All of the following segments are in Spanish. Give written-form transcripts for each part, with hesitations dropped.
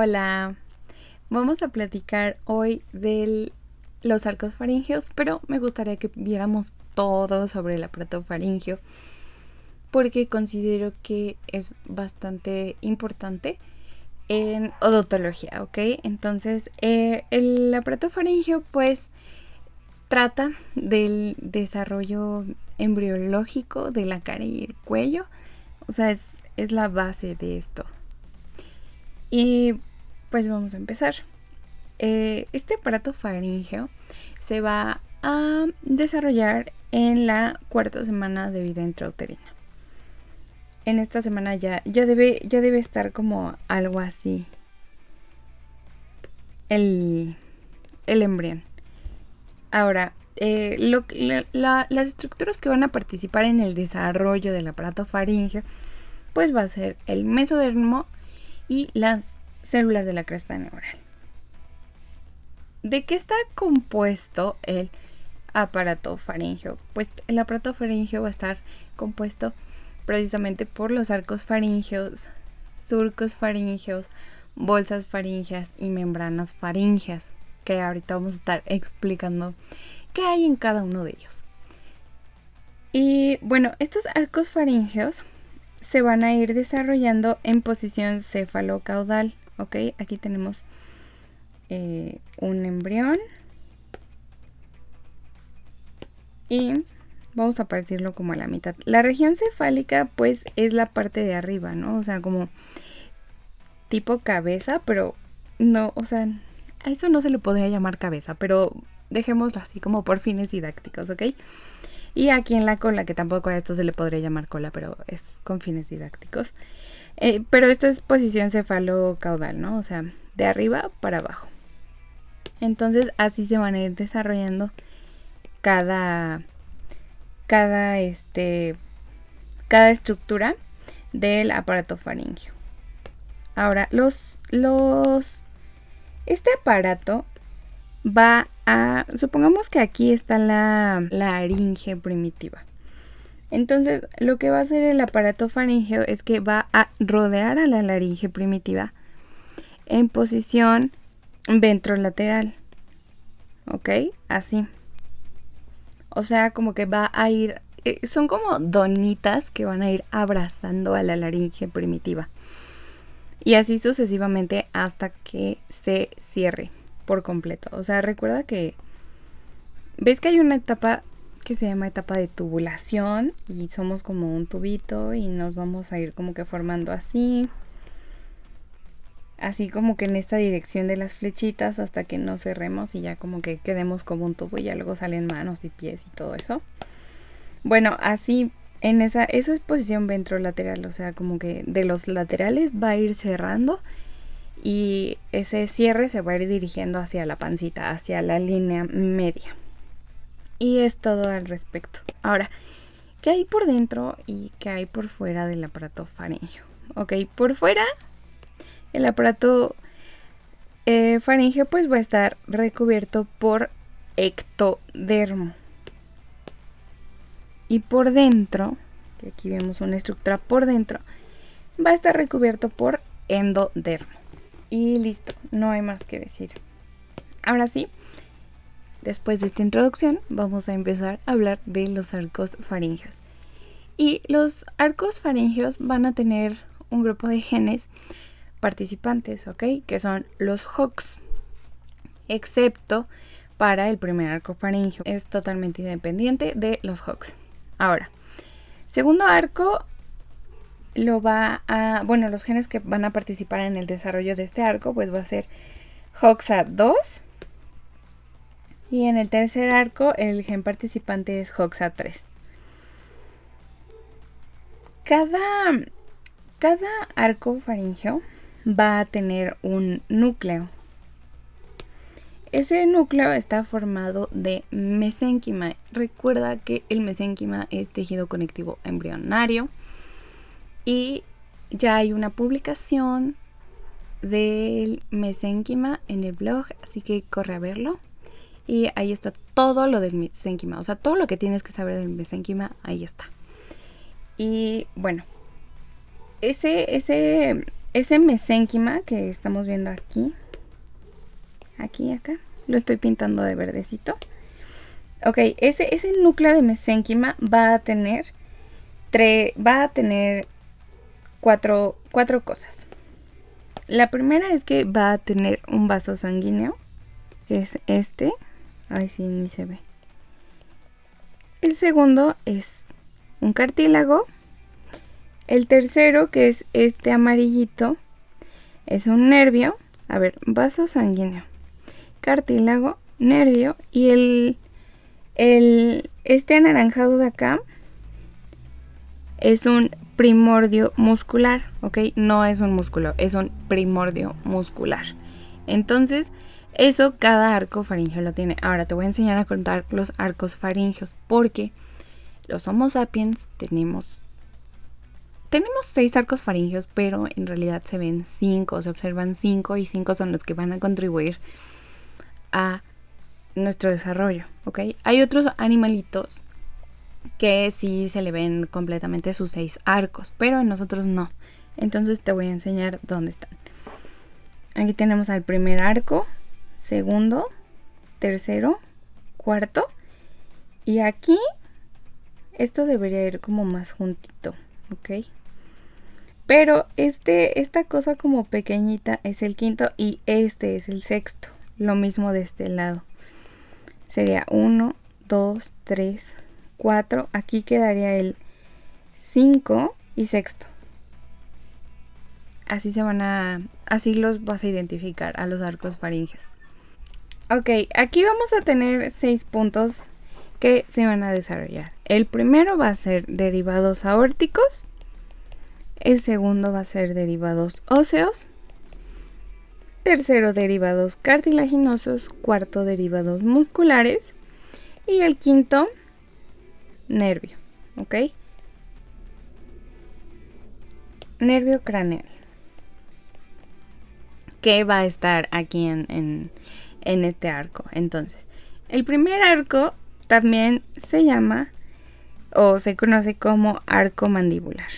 Hola, vamos a platicar hoy de los arcos faríngeos, pero me gustaría que viéramos todo sobre el aparato faríngeo porque considero que es bastante importante en odontología, ¿ok? Entonces, el aparato faríngeo pues trata del desarrollo embriológico de la cara y el cuello, o sea, es la base de esto. Y pues vamos a empezar. Este aparato faríngeo se va a desarrollar en la cuarta semana de vida intrauterina. En esta semana ya debe estar como algo así el embrión. Ahora, las estructuras que van a participar en el desarrollo del aparato faríngeo pues va a ser el mesodermo y las células de la cresta neural. ¿De qué está compuesto el aparato faríngeo? Pues el aparato faríngeo va a estar compuesto precisamente por los arcos faríngeos, surcos faríngeos, bolsas faríngeas y membranas faríngeas, que ahorita vamos a estar explicando qué hay en cada uno de ellos. Y bueno, estos arcos faríngeos se van a ir desarrollando en posición cefalocaudal, ¿ok? Aquí tenemos un embrión y vamos a partirlo como a la mitad. La región cefálica pues es la parte de arriba, ¿no? O sea, como tipo cabeza, pero no, o sea, a eso no se le podría llamar cabeza, pero dejémoslo así como por fines didácticos, ¿ok? Y aquí en la cola, que tampoco a esto se le podría llamar cola, pero es con fines didácticos. Pero esto es posición cefalocaudal, ¿no? O sea, de arriba para abajo. Entonces así se van a ir desarrollando cada estructura del aparato faríngeo. Ahora, este aparato va a, supongamos que aquí está la laringe primitiva. Entonces, lo que va a hacer el aparato faríngeo es que va a rodear a la laringe primitiva en posición ventrolateral. ¿Ok? Así. O sea, como que va a ir, son como donitas que van a ir abrazando a la laringe primitiva. Y así sucesivamente hasta que se cierre por completo. O sea, recuerda que ves que hay una etapa que se llama etapa de tubulación y somos como un tubito y nos vamos a ir como que formando así como que en esta dirección de las flechitas hasta que nos cerremos y ya como que quedemos como un tubo y ya luego salen manos y pies y todo eso. Bueno, así eso es posición ventrolateral, o sea, como que de los laterales va a ir cerrando y ese cierre se va a ir dirigiendo hacia la pancita, hacia la línea media. Y es todo al respecto. Ahora, ¿qué hay por dentro y qué hay por fuera del aparato faríngeo? Ok, por fuera el aparato faríngeo pues va a estar recubierto por ectodermo. Y por dentro, que aquí vemos una estructura por dentro, va a estar recubierto por endodermo. Y listo, no hay más que decir. Ahora sí, después de esta introducción, vamos a empezar a hablar de los arcos faríngeos. Y los arcos faríngeos van a tener un grupo de genes participantes, ¿ok? Que son los HOX, excepto para el primer arco faríngeo. Es totalmente independiente de los HOX. Ahora, segundo arco los genes que van a participar en el desarrollo de este arco, pues va a ser HOXA2. Y en el tercer arco, el gen participante es HOXA3. Cada arco faríngeo va a tener un núcleo. Ese núcleo está formado de mesénquima. Recuerda que el mesénquima es tejido conectivo embrionario. Y ya hay una publicación del mesénquima en el blog, así que corre a verlo. Y ahí está todo lo del mesénquima. O sea, todo lo que tienes que saber del mesénquima, ahí está. Y bueno, ese ese mesénquima que estamos viendo aquí, acá, lo estoy pintando de verdecito. Ok, ese núcleo de mesénquima va a tener cuatro cosas. La primera es que va a tener un vaso sanguíneo, que es este. Ay, sí, ni se ve. El segundo es un cartílago. El tercero, que es este amarillito, es un nervio. A ver, vaso sanguíneo, cartílago, nervio. Y este anaranjado de acá es un primordio muscular, ¿ok? No es un músculo, es un primordio muscular. Entonces, eso cada arco faríngeo lo tiene. Ahora te voy a enseñar a contar los arcos faringeos, porque los Homo sapiens tenemos 6 arcos faringeos, pero en realidad se ven 5, se observan 5 y 5 son los que van a contribuir a nuestro desarrollo, ¿ok? Hay otros animalitos que sí se le ven completamente sus 6 arcos, pero en nosotros no. Entonces te voy a enseñar dónde están. Aquí tenemos al primer arco, segundo, tercero, cuarto, y aquí esto debería ir como más juntito, ¿ok? Pero esta cosa como pequeñita es el quinto y este es el sexto. Lo mismo de este lado. Sería 1, 2, 3, 4. Aquí quedaría el 5 y sexto. Así los vas a identificar a los arcos faringeos. Ok, aquí vamos a tener 6 puntos que se van a desarrollar. El primero va a ser derivados aórticos. El segundo va a ser derivados óseos. Tercero, derivados cartilaginosos. Cuarto, derivados musculares. Y el quinto, nervio. ¿Ok? Nervio craneal. Que va a estar aquí en este arco. Entonces, el primer arco también se llama o se conoce como arco mandibular.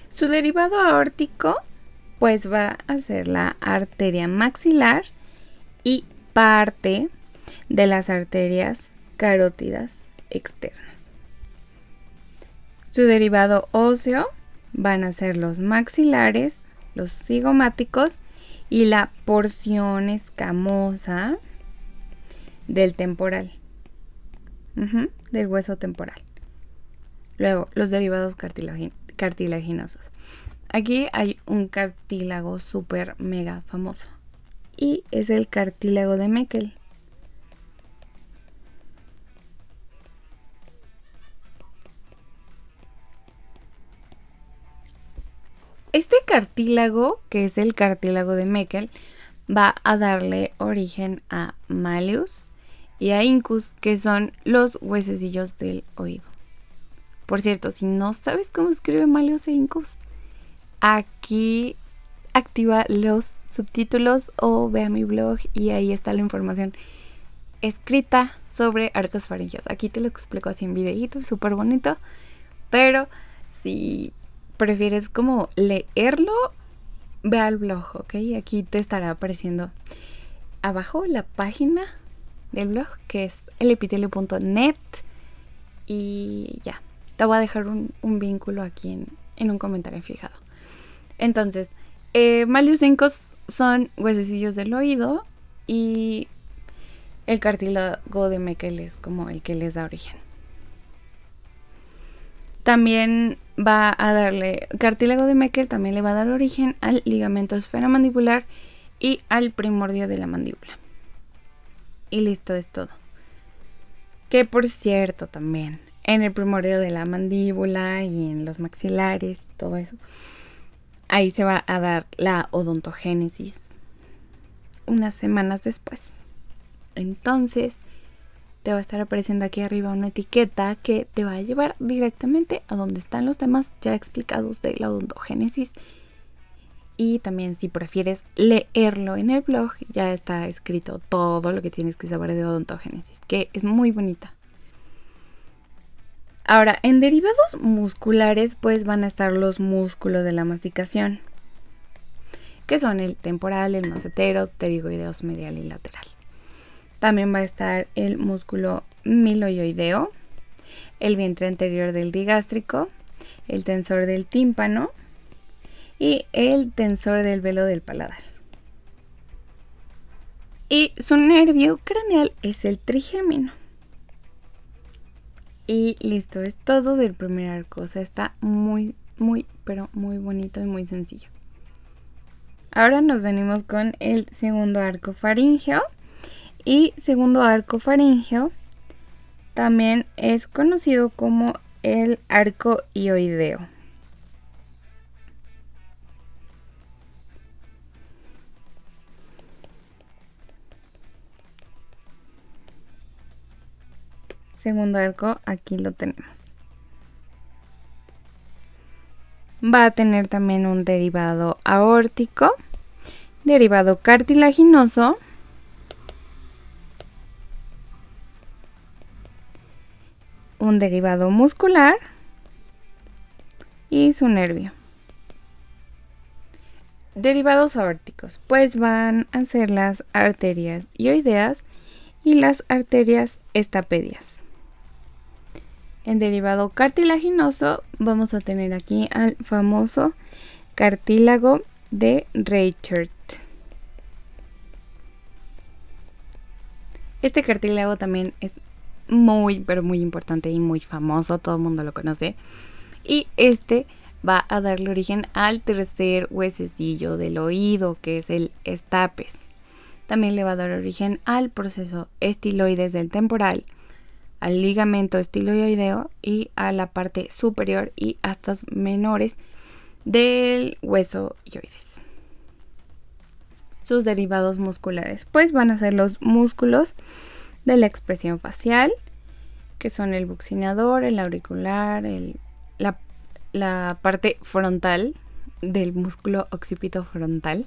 Su derivado aórtico pues va a ser la arteria maxilar y parte de las arterias carótidas externas. Su derivado óseo van a ser los maxilares, los cigomáticos y la porción escamosa del temporal, del hueso temporal. Luego, los derivados cartilaginosos. Aquí hay un cartílago súper mega famoso y es el cartílago de Meckel. Este cartílago, que es el cartílago de Meckel, va a darle origen a Malleus y a Incus, que son los huesecillos del oído. Por cierto, si no sabes cómo escribe Malleus e Incus, aquí activa los subtítulos o ve a mi blog y ahí está la información escrita sobre arcos faringeos. Aquí te lo explico así en videíto, súper bonito, pero si prefieres como leerlo, ve al blog, ¿ok? Aquí te estará apareciendo abajo la página del blog, que es elepitelio.net, y ya, te voy a dejar un vínculo aquí en un comentario fijado. Entonces, Malleus e Incus son huesecillos del oído y el cartílago de Meckel es como el que les da origen. También va a darle, cartílago de Meckel también le va a dar origen al ligamento esfenomandibular y al primordio de la mandíbula. Y listo, es todo. Que por cierto también, en el primordio de la mandíbula y en los maxilares y todo eso, ahí se va a dar la odontogénesis unas semanas después. Entonces te va a estar apareciendo aquí arriba una etiqueta que te va a llevar directamente a donde están los temas ya explicados de la odontogénesis. Y también, si prefieres leerlo en el blog, ya está escrito todo lo que tienes que saber de odontogénesis, que es muy bonita. Ahora, en derivados musculares, pues van a estar los músculos de la masticación, que son el temporal, el macetero, pterigoideos medial y lateral. También va a estar el músculo miloioideo, el vientre anterior del digástrico, el tensor del tímpano y el tensor del velo del paladar. Y su nervio craneal es el trigémino. Y listo, es todo del primer arco. O sea, está muy, pero muy bonito y muy sencillo. Ahora nos venimos con el segundo arco faríngeo. Y segundo arco faríngeo también es conocido como el arco hioideo. Segundo arco, aquí lo tenemos. Va a tener también un derivado aórtico, derivado cartilaginoso, un derivado muscular y su nervio. Derivados aórticos, pues van a ser las arterias hioideas y las arterias estapedias. En derivado cartilaginoso vamos a tener aquí al famoso cartílago de Reichert. Este cartílago también es muy, pero muy importante y muy famoso, todo el mundo lo conoce. Y este va a darle origen al tercer huesecillo del oído, que es el estapes. También le va a dar origen al proceso estiloides del temporal, al ligamento estiloideo y a la parte superior y astas menores del hueso hioides. Sus derivados musculares, pues van a ser los músculos de la expresión facial, que son el buccinador, el auricular, la parte frontal del músculo occipito frontal,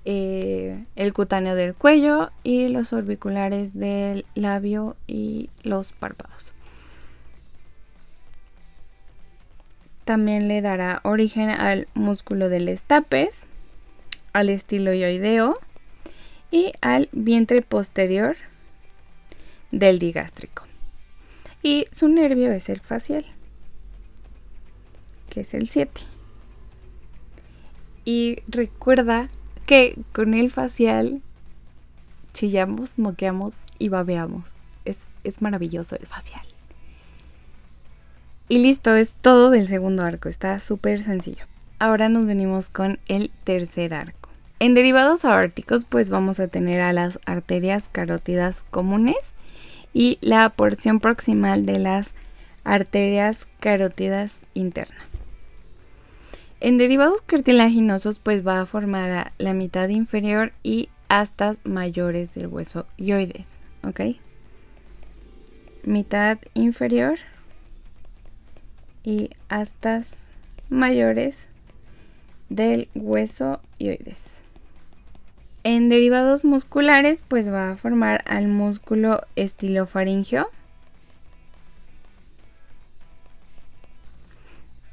el cutáneo del cuello y los orbiculares del labio y los párpados. También le dará origen al músculo del estapes, al estiloideo y al vientre posterior del digástrico. Y su nervio es el facial, que es el 7. Y recuerda que con el facial chillamos, moqueamos y babeamos. Es maravilloso el facial. Y listo, es todo del segundo arco. Está súper sencillo. Ahora nos venimos con el tercer arco. En derivados aórticos, pues vamos a tener a las arterias carótidas comunes y la porción proximal de las arterias carótidas internas. En derivados cartilaginosos, pues va a formar a la mitad inferior y astas mayores del hueso hioides, ¿ok? Mitad inferior y astas mayores del hueso hioides. En derivados musculares, pues va a formar al músculo estilofaríngeo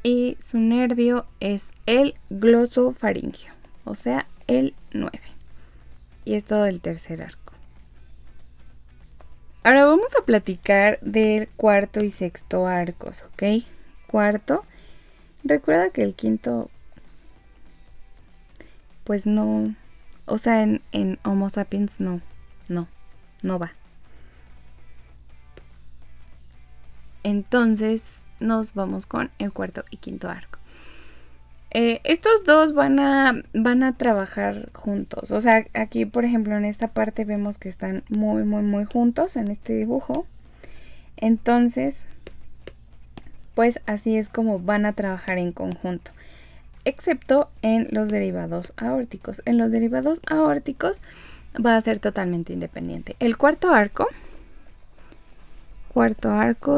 y su nervio es el glosofaríngeo, o sea, el 9. Y es todo el tercer arco. Ahora vamos a platicar del cuarto y sexto arcos, ¿ok? Cuarto, recuerda que el quinto, pues no, o sea, en Homo sapiens no va. Entonces nos vamos con el cuarto y quinto arco. Estos dos van a trabajar juntos. O sea, aquí por ejemplo en esta parte vemos que están muy juntos en este dibujo. Entonces, pues así es como van a trabajar en conjunto. Excepto en los derivados aórticos. En los derivados aórticos va a ser totalmente independiente. El cuarto arco,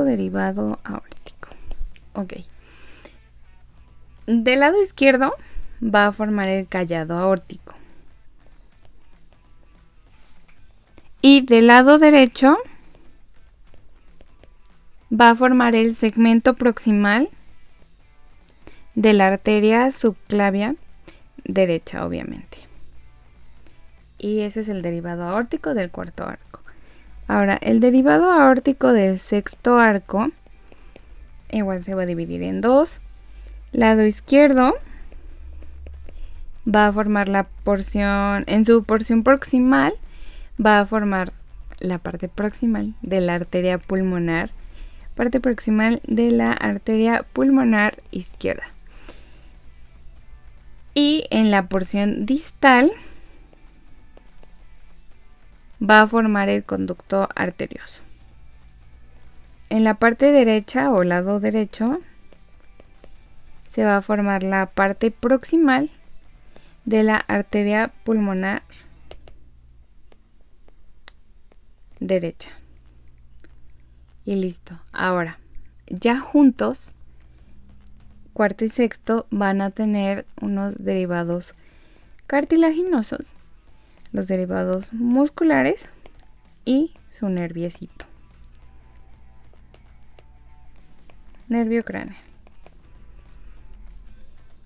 derivado aórtico. Ok. Del lado izquierdo va a formar el callado aórtico. Y del lado derecho va a formar el segmento proximal de la arteria subclavia derecha, obviamente. Y ese es el derivado aórtico del cuarto arco. Ahora, el derivado aórtico del sexto arco igual se va a dividir en dos. Lado izquierdo va a formar la porción, en su porción proximal, va a formar la parte proximal de la arteria pulmonar, parte proximal de la arteria pulmonar izquierda. Y en la porción distal va a formar el conducto arterioso. En la parte derecha o lado derecho se va a formar la parte proximal de la arteria pulmonar derecha. Y listo. Ahora, ya juntos, cuarto y sexto van a tener unos derivados cartilaginosos, los derivados musculares y su nerviecito. Nervio craneal.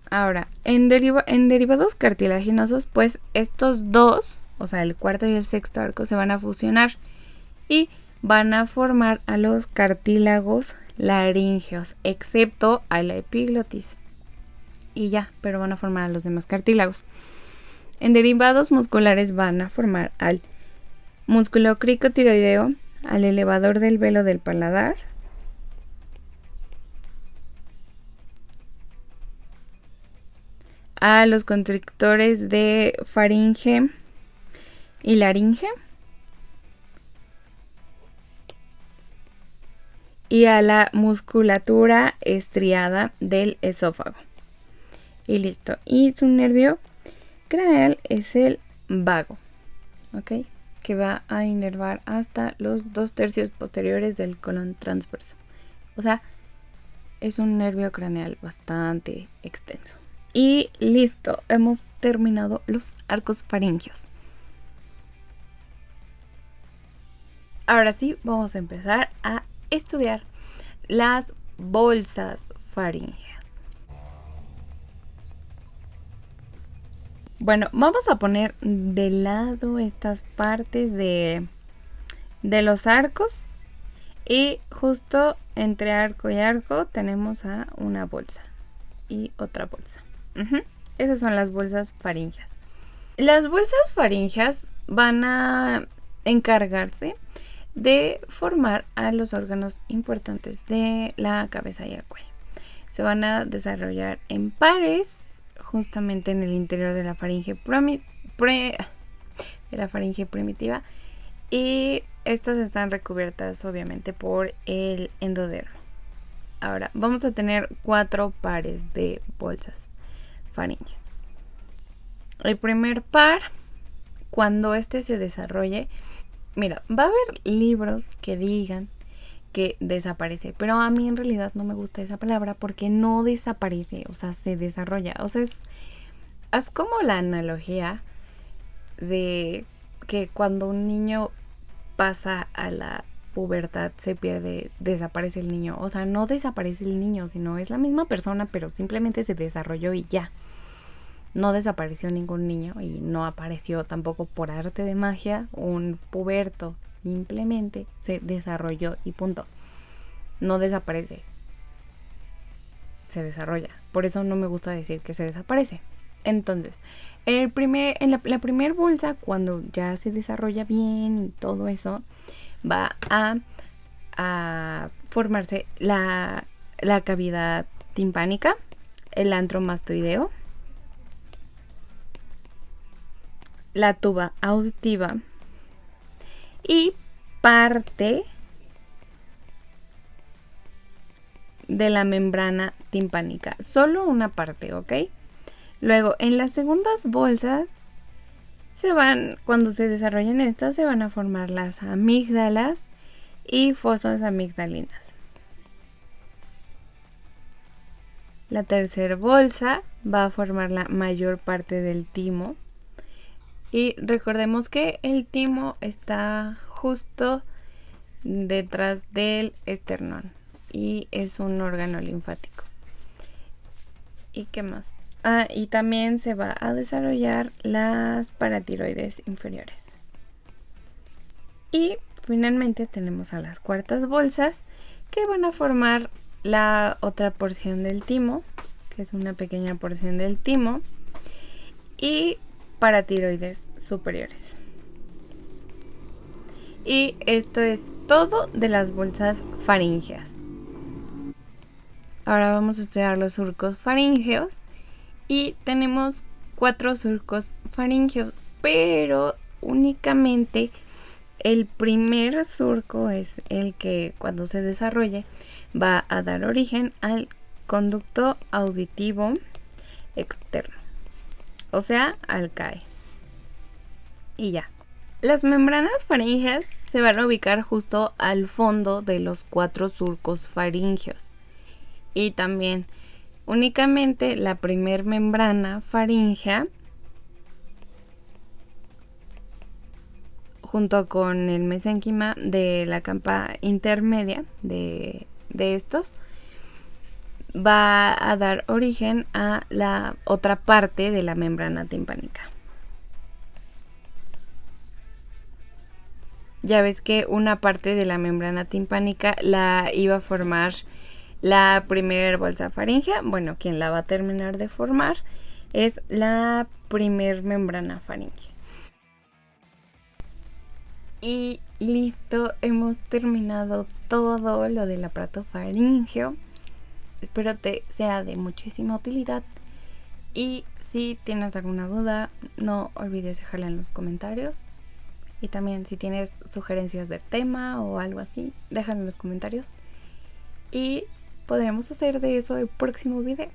Ahora, en derivados cartilaginosos, pues estos dos, o sea, el cuarto y el sexto arco, se van a fusionar y van a formar a los cartílagos laríngeos, excepto a la epiglotis. Y ya, pero van a formar a los demás cartílagos. En derivados musculares van a formar al músculo cricotiroideo, al elevador del velo del paladar, a los constrictores de faringe y laringe y a la musculatura estriada del esófago. Y listo. Y su nervio craneal es el vago, ¿ok? Que va a inervar hasta los 2/3 posteriores del colon transverso. O sea, es un nervio craneal bastante extenso. Y listo, hemos terminado los arcos faringeos. Ahora sí, vamos a empezar a estudiar las bolsas faríngeas. Bueno, vamos a poner de lado estas partes de los arcos y justo entre arco y arco tenemos a una bolsa y otra bolsa. Esas son las bolsas faríngeas. Las bolsas faríngeas van a encargarse de formar a los órganos importantes de la cabeza y el cuello. Se van a desarrollar en pares, justamente en el interior de la faringe primitiva, y estas están recubiertas obviamente por el endodermo. Ahora, vamos a tener 4 pares de bolsas faríngeas. El primer par, cuando este se desarrolle, mira, va a haber libros que digan que desaparece, pero a mí en realidad no me gusta esa palabra porque no desaparece, o sea, se desarrolla. O sea, es como la analogía de que cuando un niño pasa a la pubertad se pierde, desaparece el niño. O sea, no desaparece el niño, sino es la misma persona, pero simplemente se desarrolló y ya. No desapareció ningún niño y no apareció tampoco por arte de magia un puberto. Simplemente se desarrolló y punto. No desaparece. Se desarrolla. Por eso no me gusta decir que se desaparece. Entonces, en la primera bolsa, cuando ya se desarrolla bien y todo eso, va a formarse la cavidad timpánica, el antro mastoideo, la tuba auditiva y parte de la membrana timpánica. Solo una parte, ¿ok? Luego, en las segundas bolsas, cuando se desarrollen estas, se van a formar las amígdalas y fosas amigdalinas. La tercera bolsa va a formar la mayor parte del timo. Y recordemos que el timo está justo detrás del esternón y es un órgano linfático. ¿Y qué más? Y también se va a desarrollar las paratiroides inferiores. Y finalmente tenemos a las cuartas bolsas que van a formar la otra porción del timo, que es una pequeña porción del timo, y paratiroides superiores. Y esto es todo de las bolsas faríngeas. Ahora vamos a estudiar los surcos faríngeos y tenemos 4 surcos faríngeos, pero únicamente el primer surco es el que cuando se desarrolle va a dar origen al conducto auditivo externo, o sea, al CAE. Y ya. Las membranas faríngeas se van a ubicar justo al fondo de los 4 surcos faríngeos. Y también únicamente la primer membrana faríngea junto con el mesénquima de la capa intermedia de estos va a dar origen a la otra parte de la membrana timpánica. Ya ves que una parte de la membrana timpánica la iba a formar la primer bolsa faríngea. Bueno, quien la va a terminar de formar es la primer membrana faríngea. Y listo, hemos terminado todo lo del aparato faríngeo. Espero te sea de muchísima utilidad. Y si tienes alguna duda, no olvides dejarla en los comentarios. Y también si tienes sugerencias de tema o algo así, déjalo en los comentarios. Y podremos hacer de eso el próximo video.